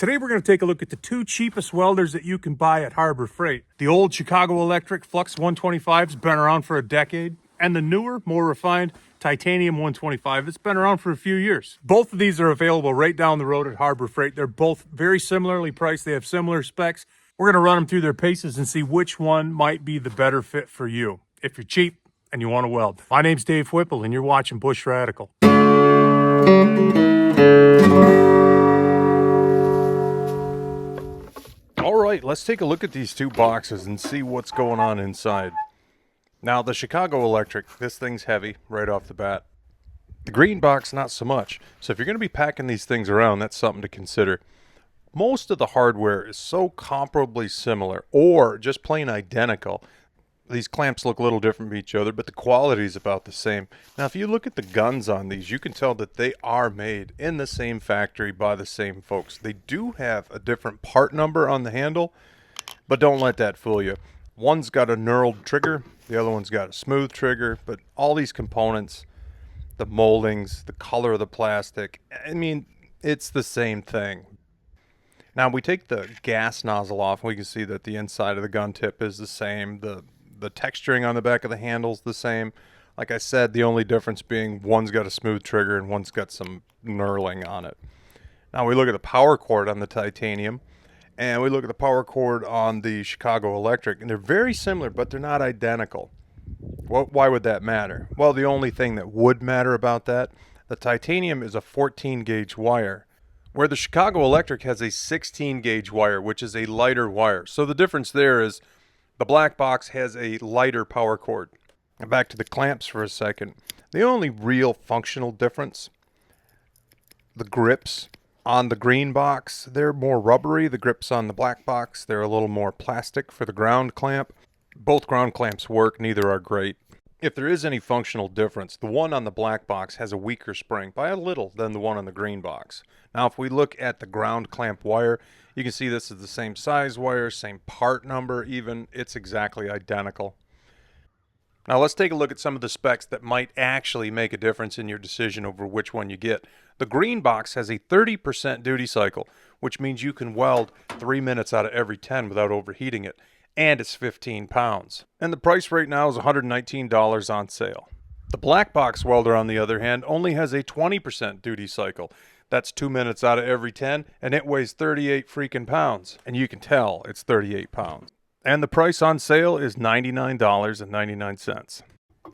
Today we're going to take a look at the two cheapest welders that you can buy at Harbor Freight. The old Chicago Electric Flux 125's been around for a decade, and the newer, more refined Titanium 125. It's been around for a few years. Both of these are available right down the road at Harbor Freight. They're both very similarly priced. They have similar specs. We're going to run them through their paces and see which one might be the better fit for you if you're cheap and you want to weld. My name's Dave Whipple, and you're watching Bush Radical. All right, let's take a look at these two boxes and see what's going on inside. Now, the Chicago Electric, this thing's heavy right off the bat. The green box, not so much. So if you're going to be packing these things around, that's something to consider. Most of the hardware is so comparably similar or just plain identical. These clamps look a little different from each other, but the quality is about the same. Now, if you look at the guns on these, you can tell that they are made in the same factory by the same folks. They do have a different part number on the handle, but don't let that fool you. One's got a knurled trigger, the other one's got a smooth trigger, but all these components, the moldings, the color of the plastic, I mean, it's the same thing. Now, we take the gas nozzle off, and we can see that the inside of the gun tip is the same. The texturing on the back of the handle's the same. Like I said, the only difference being one's got a smooth trigger and one's got some knurling on it. Now we look at the power cord on the Titanium, and we look at the power cord on the Chicago Electric, and they're very similar, but they're not identical. Well, why would that matter? Well, the only thing that would matter about that, the Titanium is a 14 gauge wire, where the Chicago Electric has a 16 gauge wire, which is a lighter wire. So the difference there is the black box has a lighter power cord. And back to the clamps for a second. The only real functional difference, the grips on the green box, they're more rubbery. The grips on the black box, they're a little more plastic for the ground clamp. Both ground clamps work, neither are great. If there is any functional difference, the one on the black box has a weaker spring by a little than the one on the green box. Now, if we look at the ground clamp wire, you can see this is the same size wire, same part number even. It's exactly identical. Now, let's take a look at some of the specs that might actually make a difference in your decision over which one you get. The green box has a 30% duty cycle, which means you can weld 3 minutes out of every 10 without overheating it. And it's 15 pounds. And the price right now is $119 on sale. The black box welder, on the other hand, only has a 20% duty cycle. That's 2 minutes out of every 10, and it weighs 38 freaking pounds. And you can tell it's 38 pounds. And the price on sale is $99.99.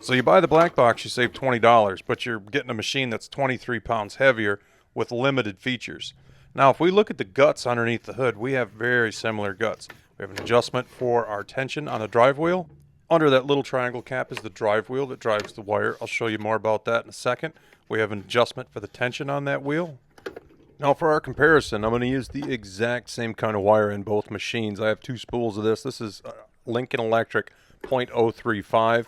So you buy the black box, you save $20, but you're getting a machine that's 23 pounds heavier with limited features. Now, if we look at the guts underneath the hood, we have very similar guts. We have an adjustment for our tension on the drive wheel. Under that little triangle cap is the drive wheel that drives the wire. I'll show you more about that in a second. We have an adjustment for the tension on that wheel. Now, for our comparison, I'm going to use the exact same kind of wire in both machines. I have two spools of this. This is Lincoln Electric .035.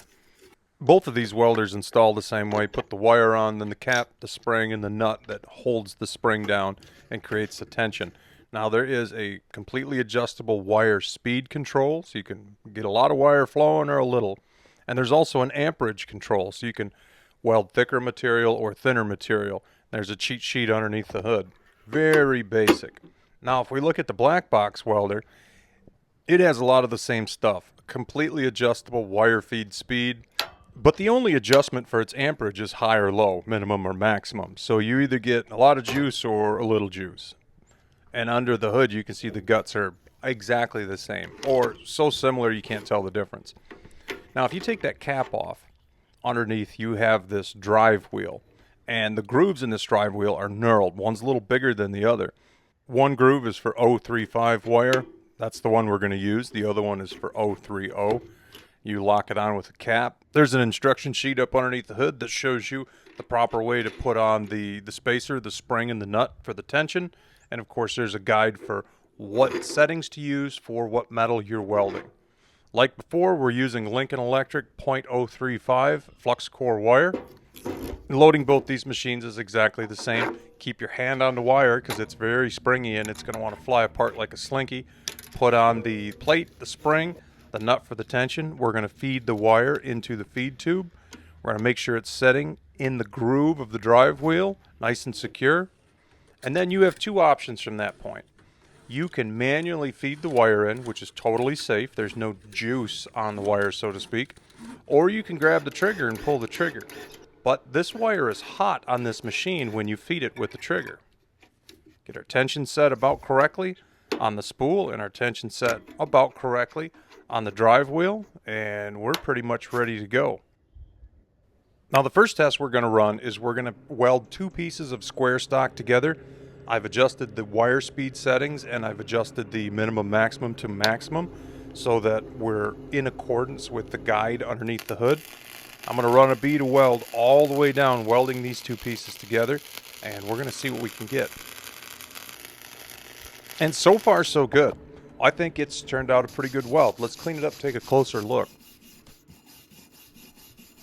Both of these welders install the same way. Put the wire on, then the cap, the spring, and the nut that holds the spring down and creates the tension. Now, there is a completely adjustable wire speed control, so you can get a lot of wire flowing or a little. And there's also an amperage control, so you can weld thicker material or thinner material. There's a cheat sheet underneath the hood. Very basic. Now, if we look at the black box welder, it has a lot of the same stuff. Completely adjustable wire feed speed. But the only adjustment for its amperage is high or low, minimum or maximum. So you either get a lot of juice or a little juice. And under the hood, you can see the guts are exactly the same, or so similar you can't tell the difference. Now, if you take that cap off, underneath you have this drive wheel. And the grooves in this drive wheel are knurled. One's a little bigger than the other. One groove is for 035 wire. That's the one we're going to use. The other one is for 030. You lock it on with a cap. There's an instruction sheet up underneath the hood that shows you the proper way to put on the spacer, the spring, and the nut for the tension. And of course, there's a guide for what settings to use for what metal you're welding. Like before, we're using Lincoln Electric .035 flux core wire. Loading both these machines is exactly the same. Keep your hand on the wire because it's very springy and it's going to want to fly apart like a slinky. Put on the plate, the spring, the nut for the tension. We're going to feed the wire into the feed tube. We're going to make sure it's setting in the groove of the drive wheel, nice and secure. And then you have two options from that point. You can manually feed the wire in, which is totally safe. There's no juice on the wire, so to speak. Or you can grab the trigger and pull the trigger. But this wire is hot on this machine when you feed it with the trigger. Get our tension set about correctly on the spool and our tension set about correctly on the drive wheel, and we're pretty much ready to go. Now the first test we're going to run is we're going to weld two pieces of square stock together. I've adjusted the wire speed settings and I've adjusted the minimum maximum to maximum so that we're in accordance with the guide underneath the hood. I'm going to run a bead of weld all the way down, welding these two pieces together, and we're going to see what we can get. And so far so good. I think it's turned out a pretty good weld. Let's clean it up, take a closer look.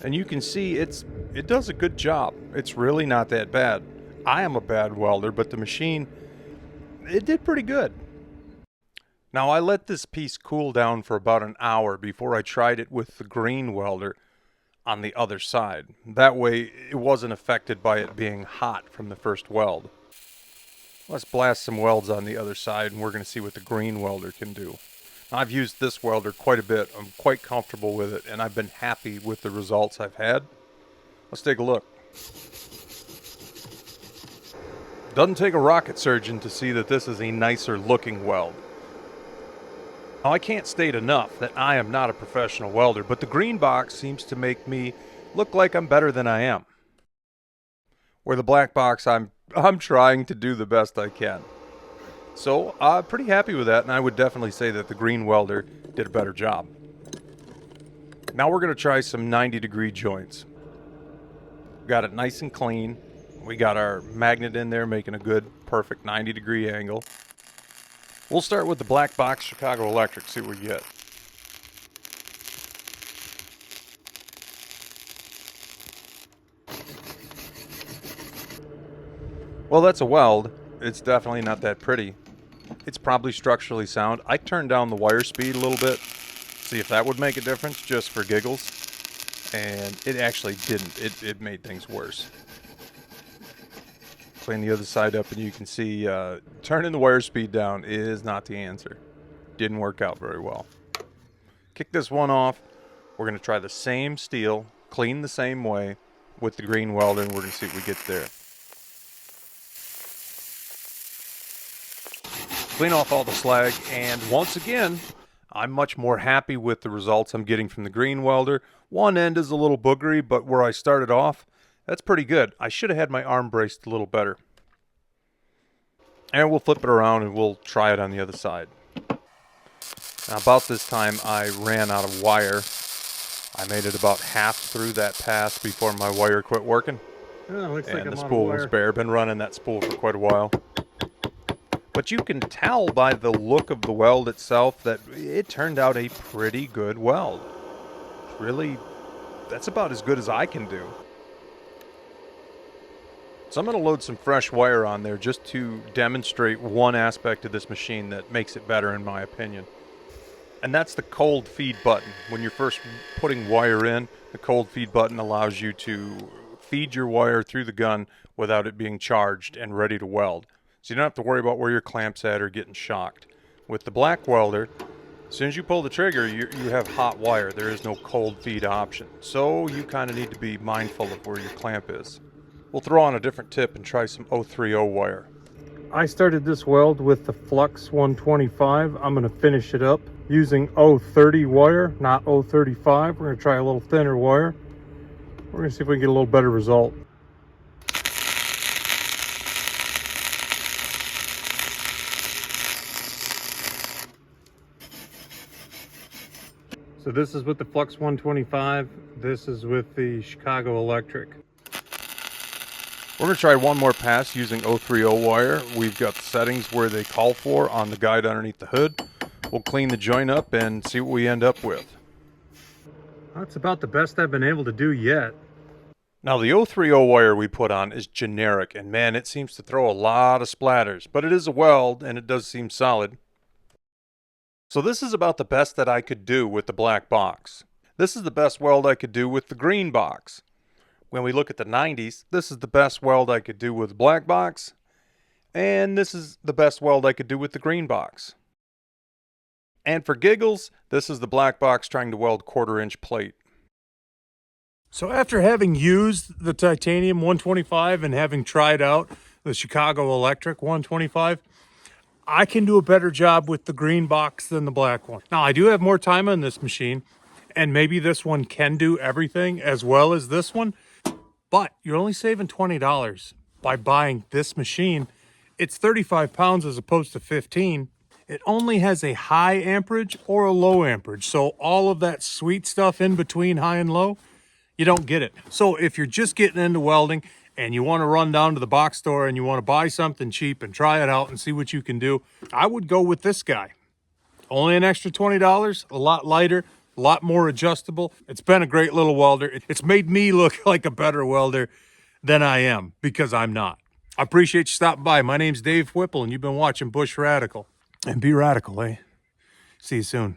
And you can see it does a good job. It's really not that bad. I am a bad welder, but the machine, it did pretty good. Now I let this piece cool down for about an hour before I tried it with the green welder on the other side. That way it wasn't affected by it being hot from the first weld. Let's blast some welds on the other side and we're going to see what the green welder can do. I've used this welder quite a bit. I'm quite comfortable with it, and I've been happy with the results I've had. Let's take a look. Doesn't take a rocket surgeon to see that this is a nicer looking weld. Now, I can't state enough that I am not a professional welder, but the green box seems to make me look like I'm better than I am. Where the black box, I'm trying to do the best I can. So I'm pretty happy with that, and I would definitely say that the green welder did a better job. Now we're going to try some 90-degree joints. Got it nice and clean. We got our magnet in there making a good, perfect 90-degree angle. We'll start with the black box Chicago Electric, see what we get. Well, that's a weld. It's definitely not that pretty. It's probably structurally sound. I turned down the wire speed a little bit, see if that would make a difference, just for giggles. And it actually didn't. It made things worse. Clean the other side up and you can see turning the wire speed down is not the answer. Didn't work out very well. Kick this one off. We're going to try the same steel, clean the same way with the green welder, and we're going to see what we get there. Clean off all the slag, and once again, I'm much more happy with the results I'm getting from the green welder. One end is a little boogery, but where I started off, that's pretty good. I should have had my arm braced a little better. And we'll flip it around and we'll try it on the other side. Now about this time I ran out of wire. I made it about half through that pass before my wire quit working. Looks like the spool was bare. Been running that spool for quite a while. But you can tell by the look of the weld itself that it turned out a pretty good weld. Really, that's about as good as I can do. So I'm going to load some fresh wire on there just to demonstrate one aspect of this machine that makes it better in my opinion. And that's the cold feed button. When you're first putting wire in, the cold feed button allows you to feed your wire through the gun without it being charged and ready to weld. So you don't have to worry about where your clamp's at or getting shocked. With the black welder, as soon as you pull the trigger, you have hot wire. There is no cold feed option. So you kind of need to be mindful of where your clamp is. We'll throw on a different tip and try some 030 wire. I started this weld with the Flux 125. I'm going to finish it up using 030 wire, not 035. We're going to try a little thinner wire. We're going to see if we can get a little better result. So this is with the Flux 125. This is with the Chicago Electric. We're going to try one more pass using 030 wire. We've got the settings where they call for on the guide underneath the hood. We'll clean the joint up and see what we end up with. That's about the best I've been able to do yet. Now the 030 wire we put on is generic, and man, it seems to throw a lot of splatters, but it is a weld and it does seem solid. So this is about the best that I could do with the black box. This is the best weld I could do with the green box. When we look at the 90s, this is the best weld I could do with the black box. And this is the best weld I could do with the green box. And for giggles, this is the black box trying to weld 1/4-inch plate. So after having used the titanium 125 and having tried out the Chicago Electric 125, I can do a better job with the green box than the black one. Now, I do have more time on this machine, and maybe this one can do everything as well as this one, but you're only saving $20 by buying this machine. It's 35 pounds as opposed to 15. It only has a high amperage or a low amperage, so all of that sweet stuff in between high and low, you don't get it. So if you're just getting into welding and you want to run down to the box store and you want to buy something cheap and try it out and see what you can do, I would go with this guy. Only an extra $20, a lot lighter, a lot more adjustable. It's been a great little welder. It's made me look like a better welder than I am, because I'm not. I appreciate you stopping by. My name's Dave Whipple, and you've been watching Bush Radical. And be radical, eh? See you soon.